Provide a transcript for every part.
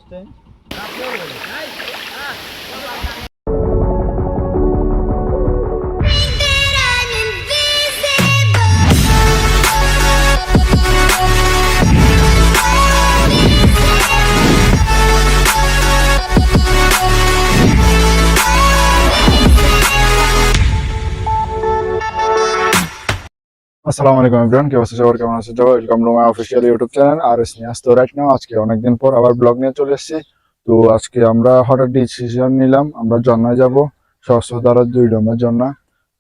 Austin. আসসালামু আলাইকুম everyone, কি অবস্থা সবার, কেমন আছে সবাই? Welcome to my official YouTube channel R S Niyas. তো রাইট নাও আজকে অনেকদিন পর আবার ব্লগ নিয়ে চলে এসেছি। তো আজকে আমরা হঠাৎ ডিসিশন নিলাম আমরা ঝর্ণায় যাব, সহস্রধারা 2 ডোমের ঝর্ণা।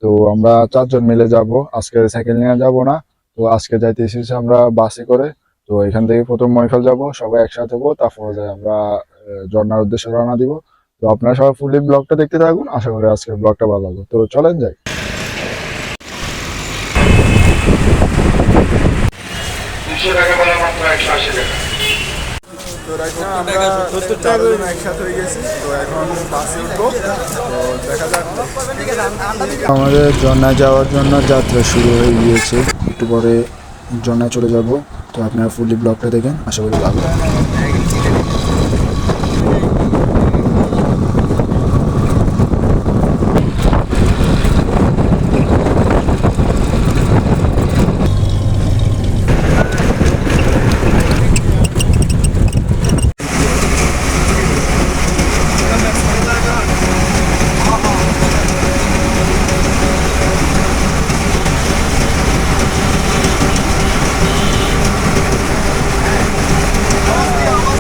তো আমরা 4 জন মিলে যাব, আজকে সাইকেল নিয়ে যাব না। তো আজকে যাইতে এসেছি আমরা বাসে করে। তো এখান থেকে প্রথম ময়খাল যাব, সবাই একসাথে হবো, তারপরে যাই আমরা ঝর্ণার উদ্দেশ্যে রওনা দিব। তো আপনারা সবাই ফুলি ব্লগটা দেখতে থাকুন, আশা করি আজকের ব্লগটা ভালো লাগবে। তো চলেন যাই। তো রাইট নাও আমরা 4 জন একসাথে হয়ে গেছি। তো এখন বাসে উঠবো, তো দেখা যাক। আমাদের ঝর্ণায় যাওয়ার জন্য যাত্রা শুরু হয়ে গিয়েছে, একটু পরে ঝর্ণায় চলে যাব। তো আপনারা ফুলি ব্লগটা দেখেন, আশা করি ভালো লাগবে।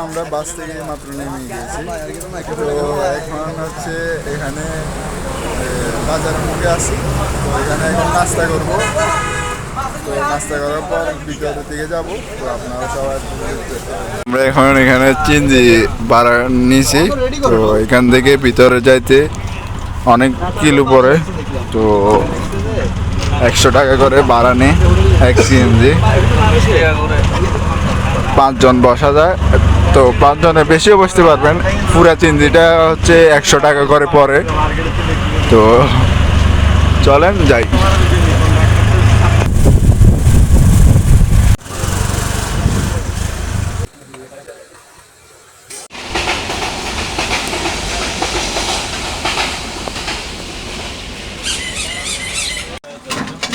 আমরা বাস থেকে মাত্র নেমে গিয়েছি। তো এখন হচ্ছে এখানে বাজারের মুখে আছি। তো এখানে এখন নাস্তা করব। তো নাস্তা করার পর ভিতরের দিকে যাব। তো আপনারা সবাই, আমরা এখন এখানে চিনজি ভাড়া নিয়েছি। তো এখান থেকে ভিতরে যাইতে অনেক কিলো পরে। তো 100 টাকা করে ভাড়া নেই এক সিএনজি। 5 জন বসা যায়। তো 5 জনের বেশিও বসতে পারবেন। পুরা চিনজিটা হচ্ছে 100 টাকা করে পরে। তো চলেন যাই।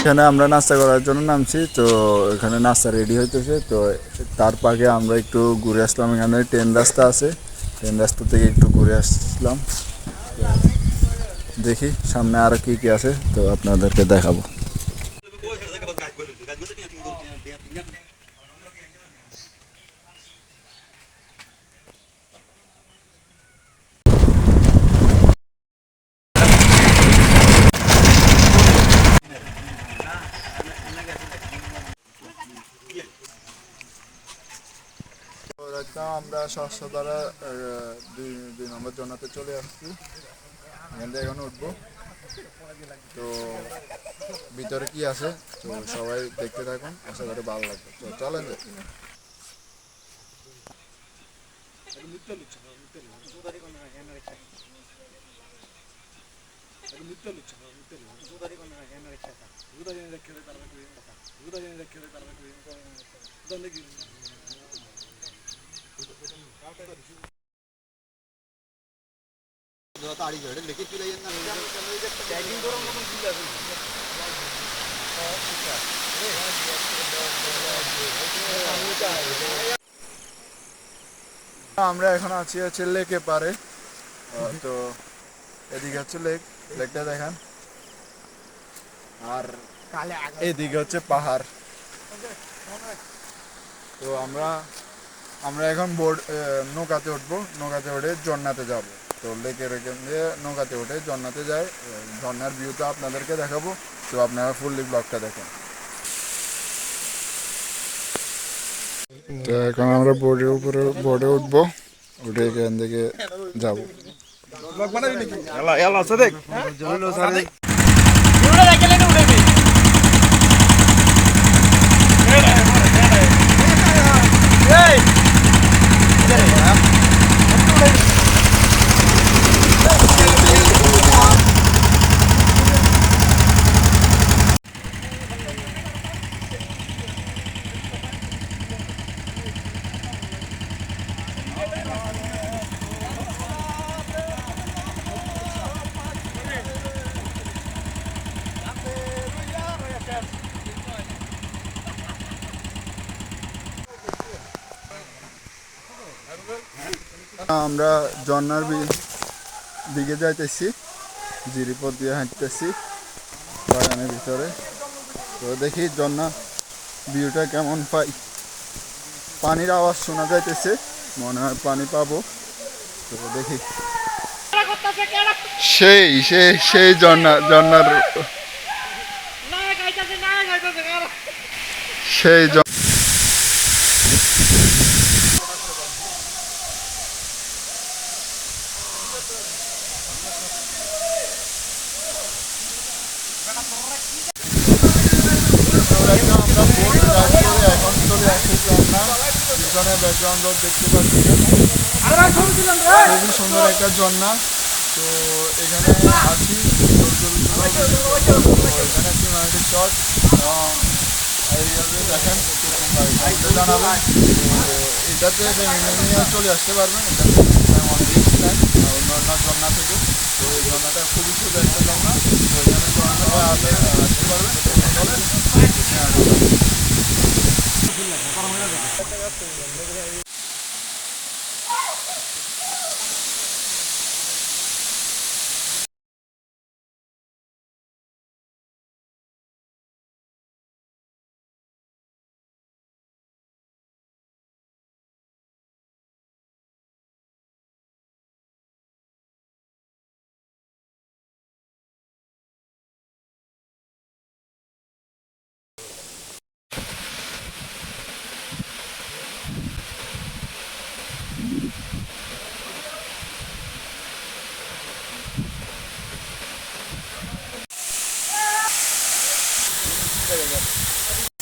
এখানে আমরা নাস্তা করার জন্য নামছি। তো এখানে নাস্তা রেডি হইতেছে। তো তার পাকে আমরা একটু ঘুরে আসলাম। এখানে ট্রেন রাস্তা আছে, ট্রেন রাস্তা থেকে একটু ঘুরে আসলাম। দেখি সামনে আরো কি কি আছে, তো আপনাদেরকে দেখাবো। আমরা 700 দ্বারা 2 নম্বর জোনাতে চলে আসছি। এখান থেকে এখন উঠবো। তো ভিতরে কি আছে তো সবাই দেখতে থাকুন, আশা করি ভালো লাগবে। তো চলেন যাই। আমরা এখন আছি হচ্ছে লেকে পারে। তো এদিকে হচ্ছে লেকটা দেখান, আর এদিকে হচ্ছে পাহাড়। তো আমরা এখন নৌকাতে উঠবো, নৌকাতে উঠে ঝর্ণাতে যাব। তো লেকের এখান দিয়ে নৌকাতে উঠে ঝর্ণাতে যাই, ঝর্ণার ভিউটা আপনাদেরকে দেখাবো। তো আপনারা ফুললি ব্লগটা দেখেন। তো এখন আমরা বোর্ডে উঠবো, উঠে এখান থেকে যাবো। আমরা ঝর্ণার দিকে যাইতেছি, জিরিপথ দিয়ে হাঁটতেছি বাগানের ভিতরে। তো দেখি ঝর্ণা ভিউটা কেমন পাই। পানির আওয়াজ শোনা যাইতেছে, মনে হয় পানি পাবো। তো দেখি সেই সেই সেই ঝর্ণার সেই আমরা বোট রাইড করে এখন চলে আসছি ঝর্ণা। পিছনে ব্যাকগ্রাউন্ড দেখতে পাচ্ছি, খুবই সুন্দর একটা ঝর্ণা। তো এখানে আছি, এখানে সিনেমাটিক শট দেখেন জানাবেন। তো এটাতে নিয়ে চলে আসতে পারবেন, এটাতে তেমন রিস্ক নেই অন্যান্য ঝর্ণা থেকে। তো এই ঝর্ণাটা খুবই সুন্দর একটা ঝর্ণা। তো এখানে ঝর্ণাটা আসতে পারবেন।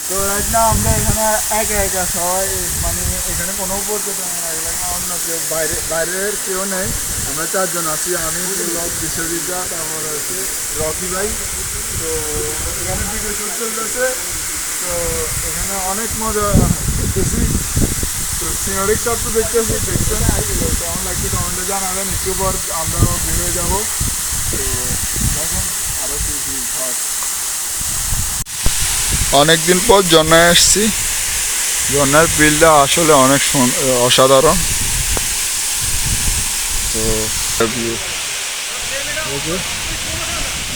তো রাইট না আমরা এখানে একা একা সবাই, মানে এখানে কোনো পর্যটন অন্য কেউ বাইরের কেউ নেই। আমরা চারজন আছি, আমি বিশ্ববিদ্যা, তারপর হচ্ছে রকি ভাই। তো এখানে ভিডিও শুট চলতেছে। তো এখানে অনেক মজা দেখতেছি। তো সিনারিক শট তো দেখতেছি, দেখছেন কেমন লাগছে কমেন্টে জানাবেন। একটু পর আমরাও বের হয়ে যাবো। তো দেখুন আরও কি কি শট। অনেকদিন পর ঝর্ণায় এসেছি। ঝর্ণার বিলটা আসলে অনেক অসাধারণ। তো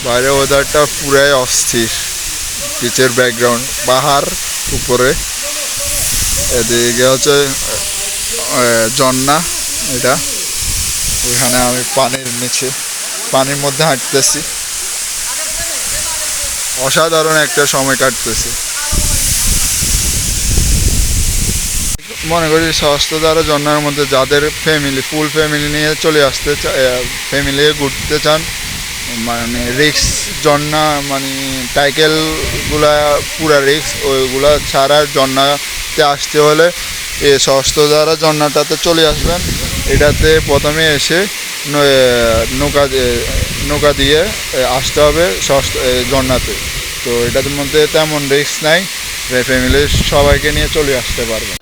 বাইরে ওয়েদারটা পুরাই অস্থির, পিচের ব্যাকগ্রাউন্ড, পাহাড় উপরে, এদিকে হচ্ছে ঝর্ণা। এটা এখানে আমি পানির নিচে, পানির মধ্যে হাঁটতেছি, অসাধারণ একটা সময় কাটতেছি। মনে করি সহস্রধারা ঝর্ণার মধ্যে যাদের ফুল ফ্যামিলি নিয়ে চলে আসতে ফ্যামিলি ঘুরতে চান, মানে রিক্স ঝর্ণা, মানে টাইকেলগুলা পুরা রিক্স, ওইগুলা ছাড়া ঝর্ণাতে আসতে হলে এই সহস্রধারা ঝর্ণাটাতে চলে আসবেন। এটাতে প্রথমে এসে নৌকা দিয়ে আসতে হবে ঝর্ণাতে। তো এটার মধ্যে তেমন রিক্স নাই, ফ্যামিলির সবাইকে নিয়ে চলে আসতে পারবেন।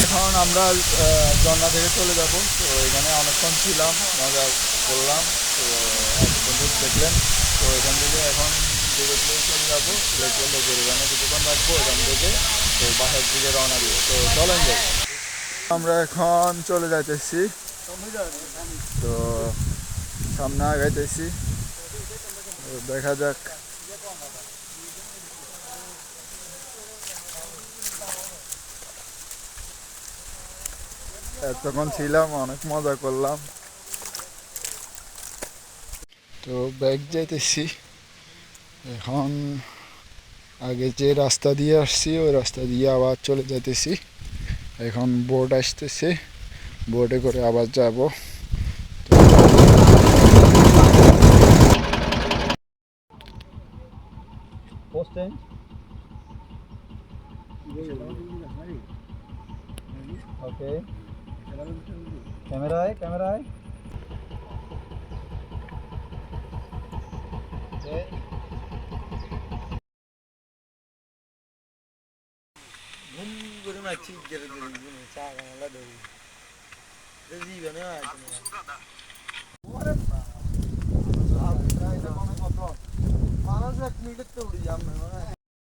এখন আমরা ঝর্ণা থেকে চলে যাব। তো এখানে অনেকক্ষণ ছিলাম, মজা করলাম। তো বন্ধু দেখলেন। তো এখান থেকে এখন ডিরেক্টলি চলে যাবো লেকের এখানে কিছুক্ষণ রাখবো। এখান থেকে তো বাসার দিকে রওনা দিব। তো চলেন যাই, আমরা এখন চলে যাইতেছি। তো সামনে আগাইতেছি, দেখা যাক। এতক্ষণ ছিলাম, অনেক মজা করলাম। তো ব্যাগ যাইতেছি এখন। আগে যে রাস্তা দিয়ে আসছি ওই রাস্তা দিয়ে আবার চলে যাইতেছি। এখন বোট আসতেছে, বোটে করে আবার যাব। ওকে, ক্যামেরায় ক্যামেরায়। ঘুম করে মাছি গেলে চা বাংলা ধরি জীবনে মানুষ 1 মিনিট তো উড়ে যাম না।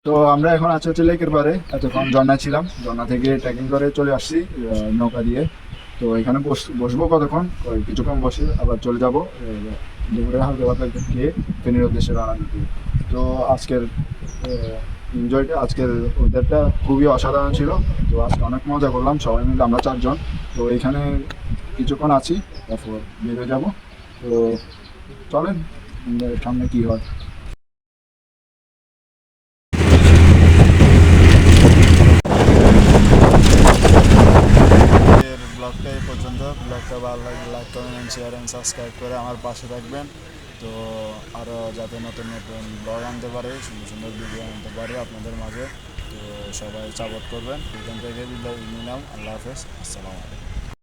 তো আমরা এখন আছি হচ্ছে লেকের পাড়ে। এতক্ষণ ঝর্ণা ছিলাম, ঝর্ণা থেকে ট্রেকিং করে চলে আসছি নৌকা দিয়ে। তো এখানে বসবো কতক্ষণ, কিছুক্ষণ বসে আবার চলে যাবো দুপুরে হালকা পাতলা একটু খেয়ে ফেনীর উদ্দেশ্যে রওনা দিতে। তো আজকের এনজয়টা, আজকের ওয়েদারটা খুবই অসাধারণ ছিল। তো আজকে অনেক মজা করলাম সবাই মিলে, আমরা 4 জন। তো এখানে কিছুক্ষণ আছি, তারপর বেরোয় যাব। তো চলেন সামনে কি হয়। ব্লগটা এই পর্যন্ত। ব্লগটা ভালো লাগলে like comment share and subscribe করে আমার পাশে থাকবেন। তো আরও যাতে নতুন নতুন ব্লগ আনতে পারে, সুন্দর সুন্দর ভিডিও আনতে পারে আপনাদের মাঝে। তো সবাই সাপোর্ট করবেন। এখান থেকে বিদায় নিলাম। আল্লাহ হাফেজ, আসসালামু আলাইকুম।